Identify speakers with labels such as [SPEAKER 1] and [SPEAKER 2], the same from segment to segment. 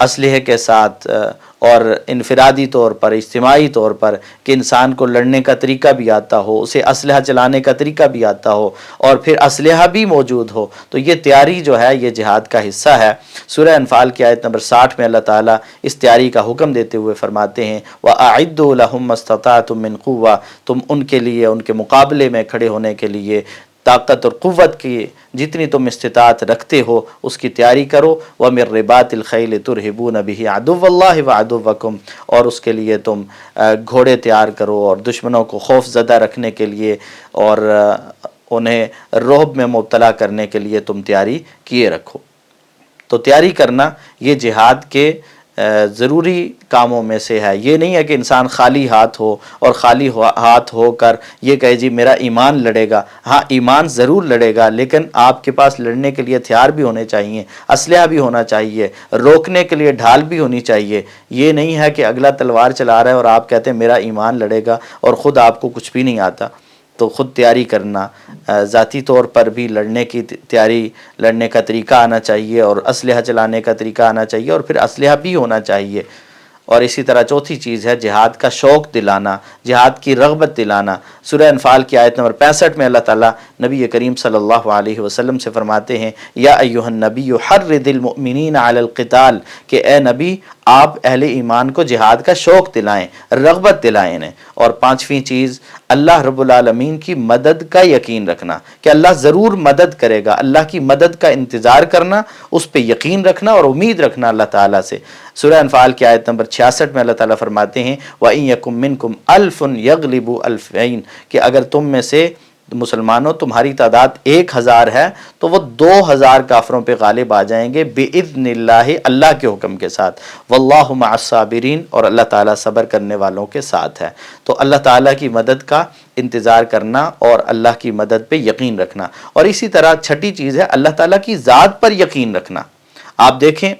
[SPEAKER 1] اسلحے کے ساتھ اور انفرادی طور پر اجتماعی طور پر کہ انسان کو لڑنے کا طریقہ بھی آتا ہو، اسے اسلحہ چلانے کا طریقہ بھی آتا ہو اور پھر اسلحہ بھی موجود ہو، تو یہ تیاری جو ہے یہ جہاد کا حصہ ہے۔ سورہ انفال کی آیت نمبر 60 میں اللہ تعالیٰ اس تیاری کا حکم دیتے ہوئے فرماتے ہیں وَأَعِدُّوا لَهُم مَّا اسْتَطَعْتُم مِّن قُوَّةٍ، تم ان کے لیے ان کے مقابلے میں کھڑے ہونے کے لیے طاقت اور قوت کی جتنی تم استطاعت رکھتے ہو اس کی تیاری کرو۔ وَمِن رِّبَاطِ الْخَيْلِ تُرْهِبُونَ بِهِ عَدُوَّ اللَّهِ وَعَدُوَّكُمْ، اور اس کے لیے تم گھوڑے تیار کرو اور دشمنوں کو خوف زدہ رکھنے کے لیے اور انہیں رعب میں مبتلا کرنے کے لیے تم تیاری کیے رکھو۔ تو تیاری کرنا یہ جہاد کے ضروری کاموں میں سے ہے۔ یہ نہیں ہے کہ انسان خالی ہاتھ ہو اور خالی ہاتھ ہو کر یہ کہے جی میرا ایمان لڑے گا۔ ہاں ایمان ضرور لڑے گا، لیکن آپ کے پاس لڑنے کے لیے ہتھیار بھی ہونے چاہیے، اسلحہ بھی ہونا چاہیے، روکنے کے لیے ڈھال بھی ہونی چاہیے۔ یہ نہیں ہے کہ اگلا تلوار چلا رہا ہے اور آپ کہتے ہیں میرا ایمان لڑے گا اور خود آپ کو کچھ بھی نہیں آتا۔ تو خود تیاری کرنا، ذاتی طور پر بھی لڑنے کی تیاری، لڑنے کا طریقہ آنا چاہیے اور اسلحہ چلانے کا طریقہ آنا چاہیے اور پھر اسلحہ بھی ہونا چاہیے۔ اور اسی طرح چوتھی چیز ہے جہاد کا شوق دلانا، جہاد کی رغبت دلانا۔ سورہ انفال کی آیت نمبر 65 میں اللہ تعالیٰ نبی کریم صلی اللہ علیہ وسلم سے فرماتے ہیں یا ایھا النبی حرض المؤمنین علی القتال، کہ اے نبی آپ اہل ایمان کو جہاد کا شوق دلائیں، رغبت دلائیں انہیں۔ اور پانچویں چیز اللہ رب العالمین کی مدد کا یقین رکھنا کہ اللہ ضرور مدد کرے گا، اللہ کی مدد کا انتظار کرنا، اس پہ یقین رکھنا اور امید رکھنا اللہ تعالیٰ سے۔ سورہ انفال کی آیت نمبر 66 میں اللہ تعالیٰ فرماتے ہیں وَإِن يَكُن مِّنكُمْ أَلْفٌ يَغْلِبُوا أَلْفَيْنِ، کہ اگر تم میں سے مسلمانوں تمہاری تعداد 1000 ہے تو وہ 2000 کافروں پہ غالب آ جائیں گے بِإِذْنِ اللَّهِ، اللہ کے حکم کے ساتھ۔ وَاللَّهُ مَعَ الصَّابِرِينَ، اور اللہ تعالیٰ صبر کرنے والوں کے ساتھ ہے۔ تو اللہ تعالیٰ کی مدد کا انتظار کرنا اور اللہ کی مدد پہ یقین رکھنا۔ اور اسی طرح چھٹی چیز ہے اللہ تعالیٰ کی ذات پر یقین رکھنا۔ آپ دیکھیں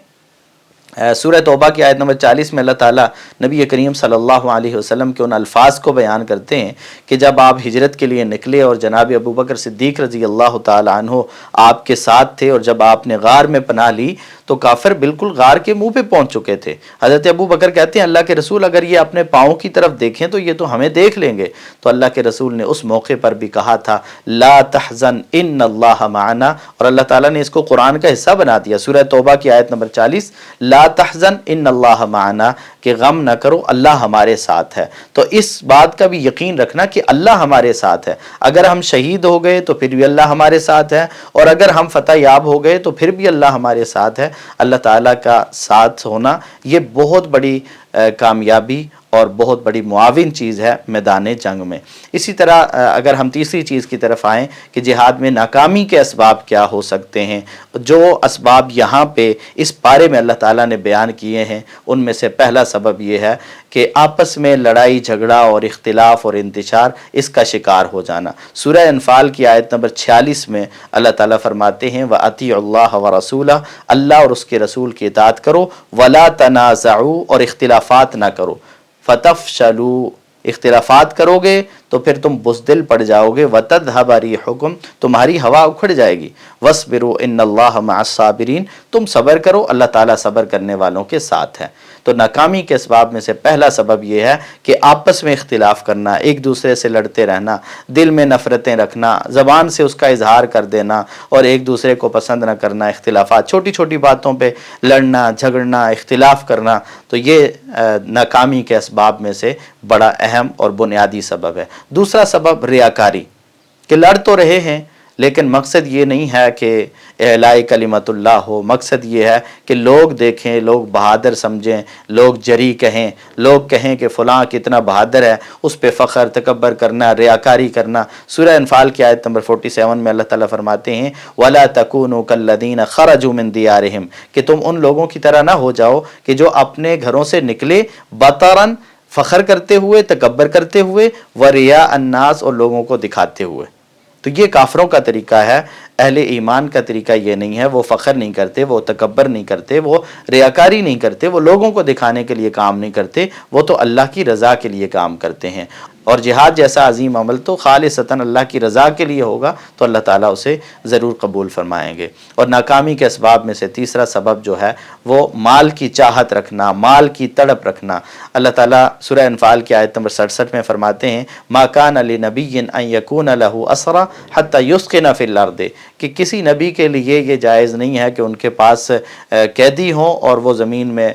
[SPEAKER 1] سورہ توبہ کی آیت نمبر 40 میں اللہ تعالیٰ نبی کریم صلی اللہ علیہ وسلم کے ان الفاظ کو بیان کرتے ہیں کہ جب آپ ہجرت کے لیے نکلے اور جناب ابوبکر صدیق رضی اللہ تعالیٰ عنہ آپ کے ساتھ تھے، اور جب آپ نے غار میں پناہ لی تو کافر بالکل غار کے منہ پہ پہنچ چکے تھے۔ حضرت ابوبکر کہتے ہیں اللہ کے رسول اگر یہ اپنے پاؤں کی طرف دیکھیں تو یہ تو ہمیں دیکھ لیں گے۔ تو اللہ کے رسول نے اس موقع پر بھی کہا تھا لا تحزن ان اللہ معنا، اور اللہ تعالیٰ نے اس کو قرآن کا حصہ بنا دیا۔ سورہ توبہ کی آیت نمبر 40 لا تحزن ان اللہ معنا، کہ غم نہ کرو اللہ ہمارے ساتھ ہے۔ تو اس بات کا بھی یقین رکھنا کہ اللہ ہمارے ساتھ ہے۔ اگر ہم شہید ہو گئے تو پھر بھی اللہ ہمارے ساتھ ہے، اور اگر ہم فتح یاب ہو گئے تو پھر بھی اللہ ہمارے ساتھ ہے۔ اللہ تعالیٰ کا ساتھ ہونا یہ بہت بڑی کامیابی اور بہت بڑی معاون چیز ہے میدان جنگ میں۔ اسی طرح اگر ہم تیسری چیز کی طرف آئیں کہ جہاد میں ناکامی کے اسباب کیا ہو سکتے ہیں، جو اسباب یہاں پہ اس پارے میں اللہ تعالیٰ نے بیان کیے ہیں ان میں سے پہلا سبب یہ ہے کہ آپس میں لڑائی جھگڑا اور اختلاف اور انتشار، اس کا شکار ہو جانا۔ سورہ انفال کی آیت نمبر 46 میں اللہ تعالیٰ فرماتے ہیں وَأَطِيعُوا اللَّهَ وَرَسُولَهُ، اللہ اور اس کے رسول کی اطاعت کرو، وَلَا تَنَازَعُوا، اور اختلافات نہ کرو، فَتَفْشَلُوا، اختلافات کرو گے تو پھر تم بزدل پڑ جاؤ گے، وَتَذْهَبَ رِيحُكُمْ، تمہاری ہوا اکھڑ جائے گی، وَاصْبِرُوا إِنَّ اللَّهَ مَعَ الصَّابِرِينَ، تم صبر کرو اللہ تعالیٰ صبر کرنے والوں کے ساتھ ہے۔ تو ناکامی کے اسباب میں سے پہلا سبب یہ ہے کہ آپس میں اختلاف کرنا، ایک دوسرے سے لڑتے رہنا، دل میں نفرتیں رکھنا، زبان سے اس کا اظہار کر دینا اور ایک دوسرے کو پسند نہ کرنا، اختلافات، چھوٹی چھوٹی باتوں پہ لڑنا جھگڑنا اختلاف کرنا، تو یہ ناکامی کے اسباب میں سے بڑا اہم اور بنیادی سبب ہے۔ دوسرا سبب ریاکاری، کہ لڑ تو رہے ہیں لیکن مقصد یہ نہیں ہے کہ اعلاء کلمت اللہ ہو، مقصد یہ ہے کہ لوگ دیکھیں، لوگ بہادر سمجھیں، لوگ جری کہیں، لوگ کہیں کہ فلاں کتنا بہادر ہے، اس پہ فخر تکبر کرنا، ریاکاری کرنا۔ سورہ انفال کی آیت نمبر 47 میں اللہ تعالیٰ فرماتے ہیں وَلَا تَكُونُوا كَالَّذِينَ خَرَجُوا مِن دِيَارِهِمْ، کہ تم ان لوگوں کی طرح نہ ہو جاؤ کہ جو اپنے گھروں سے نکلے بطراً، فخر کرتے ہوئے، تکبر کرتے ہوئے، وَرِيَاءَ النَّاسِ، اور لوگوں کو دکھاتے ہوئے۔ تو یہ کافروں کا طریقہ ہے، اہل ایمان کا طریقہ یہ نہیں ہے۔ وہ فخر نہیں کرتے، وہ تکبر نہیں کرتے، وہ ریاکاری نہیں کرتے، وہ لوگوں کو دکھانے کے لیے کام نہیں کرتے، وہ تو اللہ کی رضا کے لیے کام کرتے ہیں۔ اور جہاد جیسا عظیم عمل تو خالصتاً اللہ کی رضا کے لیے ہوگا تو اللہ تعالیٰ اسے ضرور قبول فرمائیں گے۔ اور ناکامی کے اسباب میں سے تیسرا سبب جو ہے وہ مال کی چاہت رکھنا، مال کی تڑپ رکھنا۔ اللہ تعالیٰ سورہ انفال کی آیت نمبر 67 میں فرماتے ہیں ما کان لنبی ان یکون لہ اسرا حتی یسکن فی الارض، کہ کسی نبی کے لیے یہ جائز نہیں ہے کہ ان کے پاس قیدی ہوں اور وہ زمین میں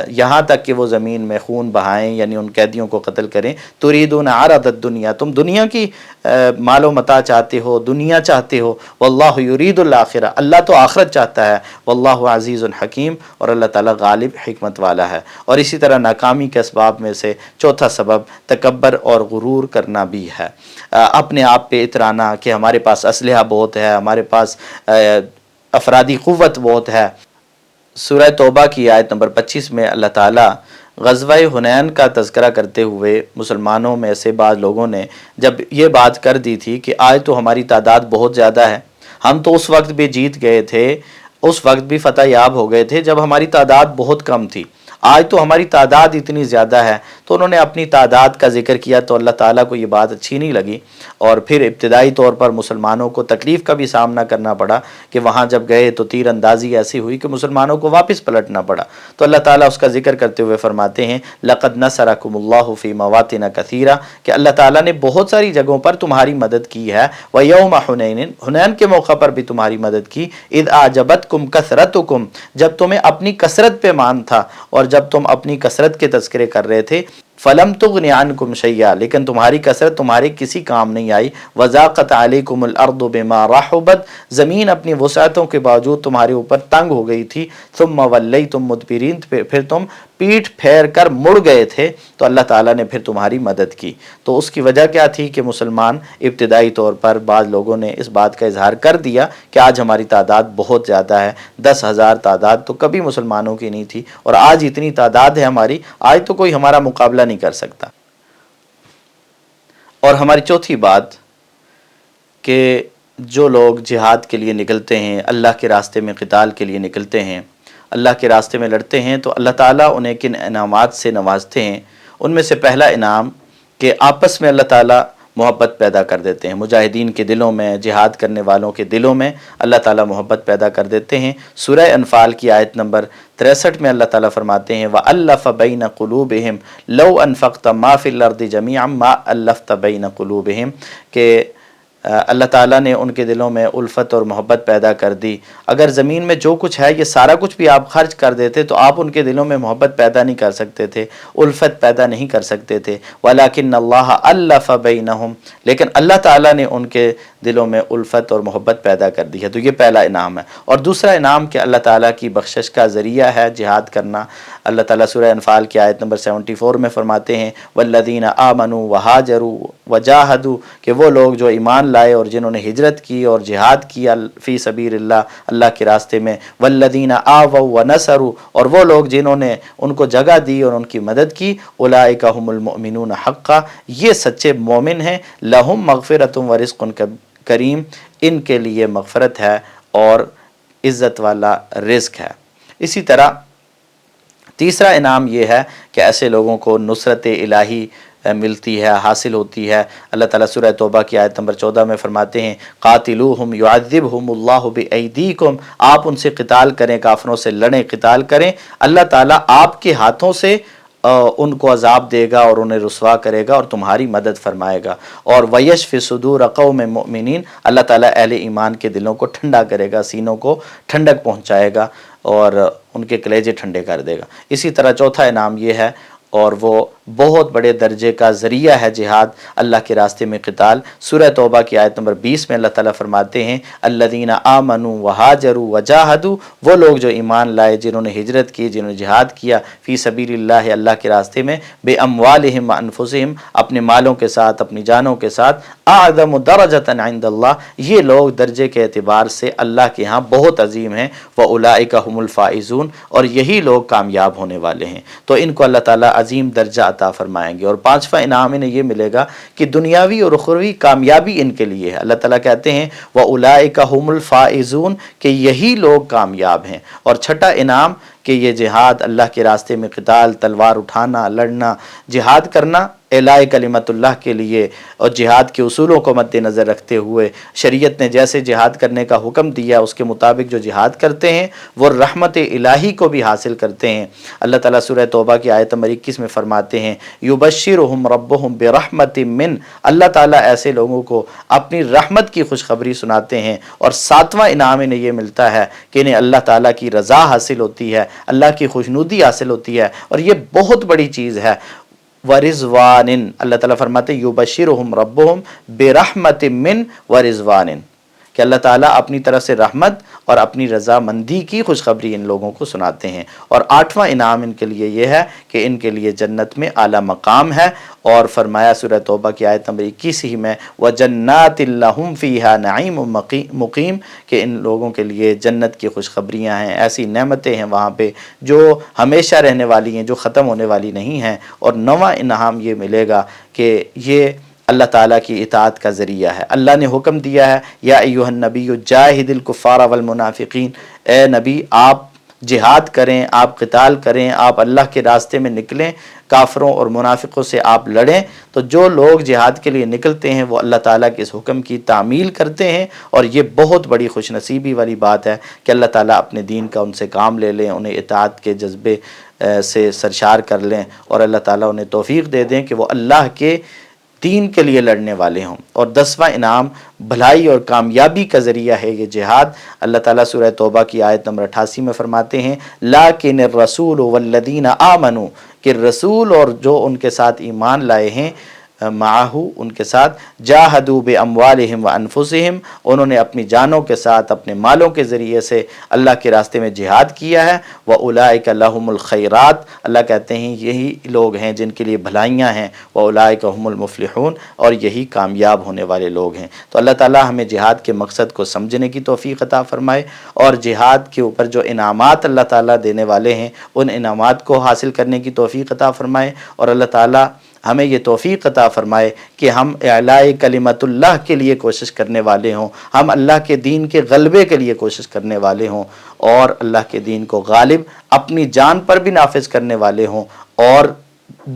[SPEAKER 1] یہاں تک کہ وہ زمین میں خون بہائیں، یعنی ان قیدیوں کو قتل کریں۔ تریدون عرض الدنیا، تم دنیا کی مال و متاع چاہتے ہو، دنیا چاہتے ہو، واللہ یرید الآخرہ، اللہ تو آخرت چاہتا ہے، واللہ عزیز حکیم، اور اللہ تعالیٰ غالب حکمت والا ہے۔ اور اسی طرح ناکامی کے اسباب میں سے چوتھا سبب تکبر اور غرور کرنا بھی ہے، اپنے آپ پہ اترانا کہ ہمارے پاس اسلحہ بہت ہے، ہمارے پاس افرادی قوت بہت ہے۔ سورہ توبہ کی آیت نمبر 25 میں اللہ تعالیٰ غزوہ حنین کا تذکرہ کرتے ہوئے مسلمانوں میں سے بعض لوگوں نے جب یہ بات کر دی تھی کہ آج تو ہماری تعداد بہت زیادہ ہے، ہم تو اس وقت بھی جیت گئے تھے، اس وقت بھی فتح یاب ہو گئے تھے جب ہماری تعداد بہت کم تھی، آج تو ہماری تعداد اتنی زیادہ ہے، تو انہوں نے اپنی تعداد کا ذکر کیا تو اللہ تعالیٰ کو یہ بات اچھی نہیں لگی، اور پھر ابتدائی طور پر مسلمانوں کو تکلیف کا بھی سامنا کرنا پڑا کہ وہاں جب گئے تو تیر اندازی ایسی ہوئی کہ مسلمانوں کو واپس پلٹنا پڑا۔ تو اللہ تعالیٰ اس کا ذکر کرتے ہوئے فرماتے ہیں لقد نصرکم اللہ فی مواطن کثیرہ، کہ اللہ تعالیٰ نے بہت ساری جگہوں پر تمہاری مدد کی ہے، ویوم حنین، حنین کے موقع پر بھی تمہاری مدد کی، اذ اعجبتکم کثرتکم، جب تمہیں اپنی کثرت پہ مان تھا اور جب تم اپنی کثرت کے تذکرے کر رہے تھے، فلم تغن عنکم شیئا، لیکن تمہاری کثرت تمہارے کسی کام نہیں آئی، وضاقت علیکم الارض بما رحبت، زمین اپنی وسعتوں کے باوجود تمہارے اوپر تنگ ہو گئی تھی، ثم ولیتم مدبرین، پھر تم پیٹھ پھیر کر مڑ گئے تھے، تو اللہ تعالیٰ نے پھر تمہاری مدد کی۔ تو اس کی وجہ کیا تھی کہ مسلمان ابتدائی طور پر بعض لوگوں نے اس بات کا اظہار کر دیا کہ آج ہماری تعداد بہت زیادہ ہے، 10,000 تعداد تو کبھی مسلمانوں کی نہیں تھی، اور آج اتنی تعداد ہے ہماری، آج تو کوئی ہمارا مقابلہ نہیں کر سکتا۔ اور ہماری چوتھی بات کہ جو لوگ جہاد کے لیے نکلتے ہیں، اللہ کے راستے میں قتال کے لیے نکلتے ہیں، اللہ کے راستے میں لڑتے ہیں، تو اللہ تعالیٰ انہیں کن انعامات سے نوازتے ہیں۔ ان میں سے پہلا انعام کہ آپس میں اللہ تعالیٰ محبت پیدا کر دیتے ہیں، مجاہدین کے دلوں میں، جہاد کرنے والوں کے دلوں میں اللہ تعالیٰ محبت پیدا کر دیتے ہیں۔ سورہ انفال کی آیت نمبر 63 میں اللہ تعالیٰ فرماتے ہیں وَأَلَّفَ بَيْنَ قُلُوبِهِمْ لَوْ أَنفَقْتَ مَا فِي الْأَرْضِ جَمِيعًا مَا أَلَّفْتَ بَيْنَ قُلُوبِهِمْ، کہ اللہ تعالیٰ نے ان کے دلوں میں الفت اور محبت پیدا کر دی۔ اگر زمین میں جو کچھ ہے یہ سارا کچھ بھی آپ خرچ کر دیتے تو آپ ان کے دلوں میں محبت پیدا نہیں کر سکتے تھے، الفت پیدا نہیں کر سکتے تھے۔ وَلَكِنَّ اللَّهَ أَلَّفَ بَيْنَهُمْ، لیکن اللہ تعالیٰ نے ان کے دلوں میں الفت اور محبت پیدا کر دی ہے۔ تو یہ پہلا انعام ہے۔ اور دوسرا انعام کہ اللہ تعالیٰ کی بخشش کا ذریعہ ہے جہاد کرنا۔ اللہ تعالیٰ سورہ انفال کی آیت نمبر 74 میں فرماتے ہیں وَالَّذِينَ آمَنُوا وَهَاجَرُوا وَجَاهَدُوا، کہ وہ لوگ جو ایمان لائے اور جنہوں نے ہجرت کی اور جہاد کیا فی سبیل اللہ، اللہ کے راستے میں، وَالَّذِينَ آوَوا وَنَصَرُوا، اور وہ لوگ جنہوں نے ان کو جگہ دی اور ان کی مدد کی، اولئک هم المؤمنون حقا، یہ سچے مومن ہیں، لہم مغفرۃ ورزق کریم، ان کے لیے مغفرت ہے اور عزت والا رزق ہے۔ اسی طرح تیسرا انعام یہ ہے کہ ایسے لوگوں کو نصرت الہی ملتی ہے، حاصل ہوتی ہے۔ اللہ تعالیٰ سورہ توبہ کی آیت نمبر 14 میں فرماتے ہیں قاتلوہم یعذبہم اللہ بایدیکم، آپ ان سے قتال کریں، کافروں سے لڑیں، قتال کریں، اللہ تعالیٰ آپ کے ہاتھوں سے ان کو عذاب دے گا اور انہیں رسوا کرے گا اور تمہاری مدد فرمائے گا۔ اور وَيَشْفِ صُدُورَ قَوْمٍ مُؤْمِنِينَ، اللہ تعالیٰ اہل ایمان کے دلوں کو ٹھنڈا کرے گا، سینوں کو ٹھنڈک پہنچائے گا اور ان کے کلیجے ٹھنڈے کر دے گا۔ اسی طرح چوتھا انعام یہ ہے، اور وہ بہت بڑے درجے کا ذریعہ ہے جہاد، اللہ کے راستے میں قتال۔ سورہ توبہ کی آیت نمبر 20 میں اللہ تعالیٰ فرماتے ہیں الذین آمنوا وہاجروا وجاہدوا، وہ لوگ جو ایمان لائے، جنہوں نے ہجرت کی، جنہوں نے جہاد کیا، فی سبیل اللہ، اللہ کے راستے میں، بے اموالہم وانفسہم، اپنے مالوں کے ساتھ، اپنی جانوں کے ساتھ، اعظم درجۃ عند اللہ، یہ لوگ درجے کے اعتبار سے اللہ کے ہاں بہت عظیم ہیں، واولئک هم الفائزون، اور یہی لوگ کامیاب ہونے والے ہیں۔ تو ان کو اللہ تعالیٰ عظیم درجہ عطا فرمائیں گے۔ اور پانچواں انعام انہیں یہ ملے گا کہ دنیاوی اور اخروی کامیابی ان کے لیے ہے۔ اللہ تعالیٰ کہتے ہیں وَأُولَئِكَ هُمُ الْفَائِزُونَ، کہ یہی لوگ کامیاب ہیں۔ اور چھٹا انعام کہ یہ جہاد، اللہ کے راستے میں قتال، تلوار اٹھانا، لڑنا، جہاد کرنا، اعلاء کلمتullah کے لیے اور جہاد کے اصولوں کو مد نظر رکھتے ہوئے شریعت نے جیسے جہاد کرنے کا حکم دیا اس کے مطابق جو جہاد کرتے ہیں وہ رحمت الہی کو بھی حاصل کرتے ہیں۔ اللہ تعالیٰ سورہ توبہ کی آیت نمبر 21 میں فرماتے ہیں یبشرہم ربہم برحمت من، اللہ تعالیٰ ایسے لوگوں کو اپنی رحمت کی خوشخبری سناتے ہیں، اور 7واں انعام انہیں یہ ملتا ہے کہ انہیں اللہ تعالیٰ کی رضا حاصل ہوتی ہے، اللہ کی خوشنودی حاصل ہوتی ہے، اور یہ بہت بڑی چیز ہے۔ ورضوان، اللہ تعالیٰ فرماتے ہیں یبشرہم ربہم برحمت من ورضوان، کہ اللہ تعالیٰ اپنی طرف سے رحمت اور اپنی رضامندی کی خوشخبری ان لوگوں کو سناتے ہیں۔ اور 8واں انعام ان کے لیے یہ ہے کہ ان کے لیے جنت میں اعلیٰ مقام ہے، اور فرمایا سورہ توبہ کی آیت نمبر 21 ہی میں وَجَنَّاتٍ لَهُمْ فِيهَا نَعِيمٌ مُقِيمٌ، کہ ان لوگوں کے لیے جنت کی خوشخبریاں ہیں، ایسی نعمتیں ہیں وہاں پہ جو ہمیشہ رہنے والی ہیں، جو ختم ہونے والی نہیں ہیں۔ اور 9واں انعام یہ ملے گا کہ یہ اللہ تعالیٰ کی اطاعت کا ذریعہ ہے۔ اللہ نے حکم دیا ہے یا ایھا النبی جاہد الکفار والمنافقین، اے نبی آپ جہاد کریں، آپ قتال کریں، آپ اللہ کے راستے میں نکلیں، کافروں اور منافقوں سے آپ لڑیں۔ تو جو لوگ جہاد کے لیے نکلتے ہیں وہ اللہ تعالیٰ کے اس حکم کی تعمیل کرتے ہیں، اور یہ بہت بڑی خوش نصیبی والی بات ہے کہ اللہ تعالیٰ اپنے دین کا ان سے کام لے لیں، انہیں اطاعت کے جذبے سے سرشار کر لیں، اور اللہ تعالیٰ انہیں توفیق دے دیں کہ وہ اللہ کے دین کے لیے لڑنے والے ہوں۔ اور 10واں انعام بھلائی اور کامیابی کا ذریعہ ہے یہ جہاد۔ اللہ تعالیٰ سورہ توبہ کی آیت نمبر 88 میں فرماتے ہیں لَٰكِنِ الرَّسُولُ وَالَّذِينَ آمَنُوا، کہ رسول اور جو ان کے ساتھ ایمان لائے ہیں، معاہو ان کے ساتھ، جاہدوا باموالہم وانفسہم، انہوں نے اپنی جانوں کے ساتھ اپنے مالوں کے ذریعے سے اللہ کے راستے میں جہاد کیا ہے، واولئک لہم الخیرات، اللہ کہتے ہیں یہی لوگ ہیں جن کے لیے بھلائیاں ہیں، واولئک هم المفلحون، اور یہی کامیاب ہونے والے لوگ ہیں۔ تو اللہ تعالیٰ ہمیں جہاد کے مقصد کو سمجھنے کی توفیق عطا فرمائے، اور جہاد کے اوپر جو انعامات اللہ تعالیٰ دینے والے ہیں ان انعامات کو حاصل کرنے کی توفیق عطا فرمائے، اور اللہ تعالیٰ ہمیں یہ توفیق عطا فرمائے کہ ہم اعلاء کلمت اللہ کے لیے کوشش کرنے والے ہوں، ہم اللہ کے دین کے غلبے کے لیے کوشش کرنے والے ہوں، اور اللہ کے دین کو غالب اپنی جان پر بھی نافذ کرنے والے ہوں، اور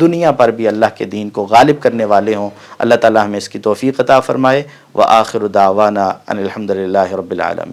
[SPEAKER 1] دنیا پر بھی اللہ کے دین کو غالب کرنے والے ہوں۔ اللہ تعالی ہمیں اس کی توفیق عطا فرمائے۔ وآخر دعوانا ان الحمد للہ رب العالمین۔